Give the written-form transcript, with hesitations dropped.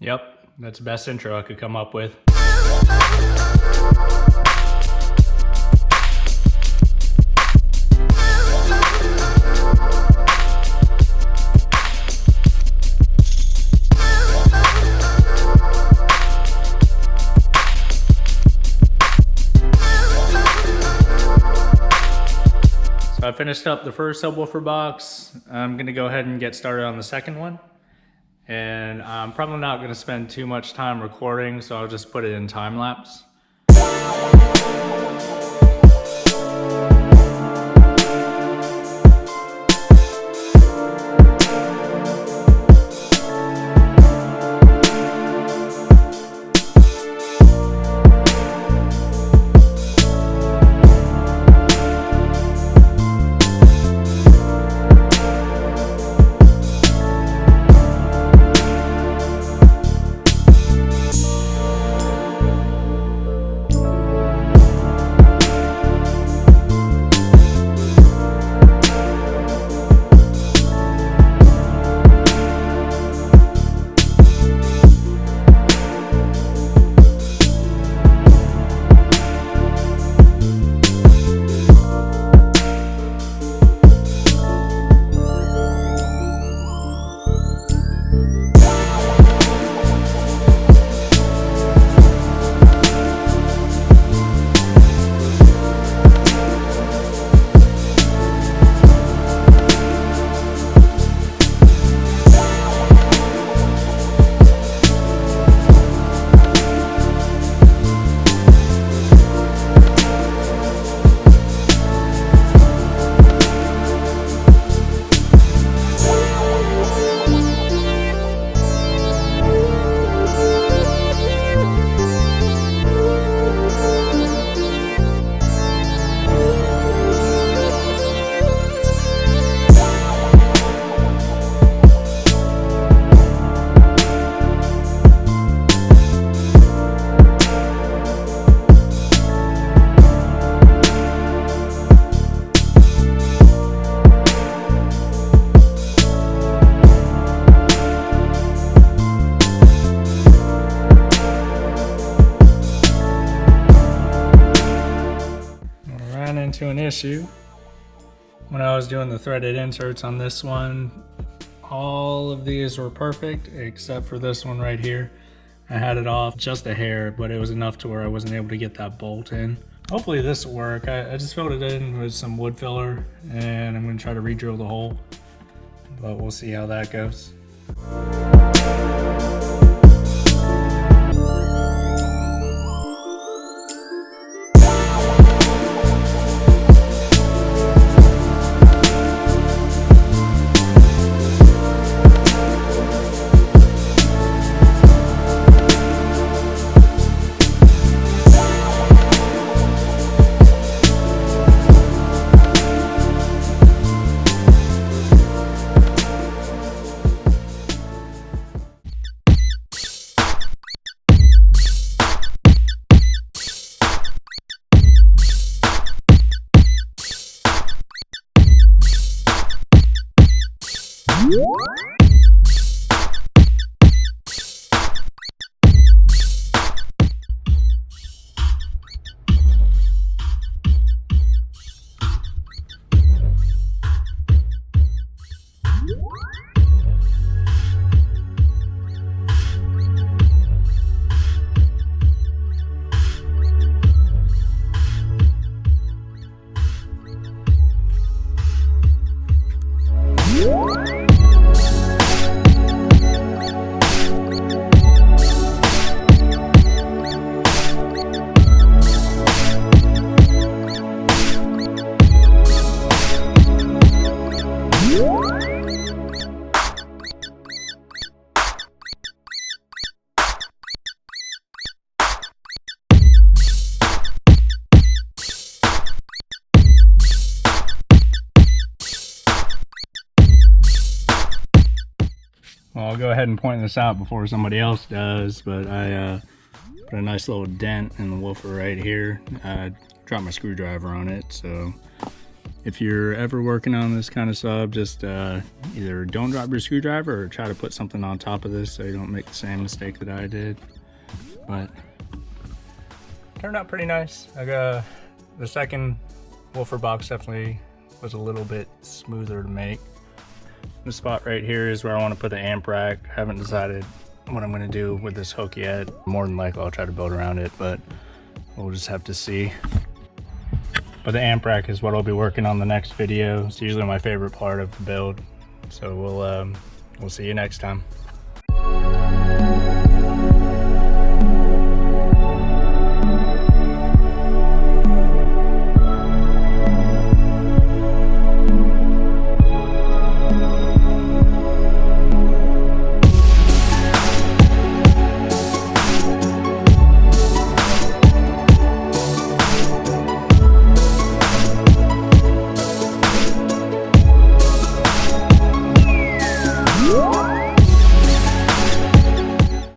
Yep, that's the best intro I could come up with. So I finished up the first subwoofer box. I'm gonna go ahead and get started on the second one. And I'm probably not gonna spend too much time recording, so I'll just put it in time lapse. Into an issue when I was doing the threaded inserts on this one. All of these were perfect except for this one right here. I had it off just a hair, but it was enough to where I wasn't able to get that bolt in. Hopefully this will work. I just filled it in with some wood filler and I'm going to try to re-drill the hole, but we'll see how that goes. Well, I'll go ahead and point this out before somebody else does, but I put a nice little dent in the woofer right here. I dropped my screwdriver on it, so If you're ever working on this kind of sub, just either don't drop your screwdriver or try to put something on top of this so you don't make the same mistake that I did. But turned out pretty nice. I got the second woofer box definitely was a little bit smoother to make. The spot right here is where I want to put the amp rack. I haven't decided what I'm going to do with this hook yet. More than likely I'll try to build around it, but we'll just have to see. But the amp rack is what I'll be working on the next video. It's usually my favorite part of the build. So we'll see you next time.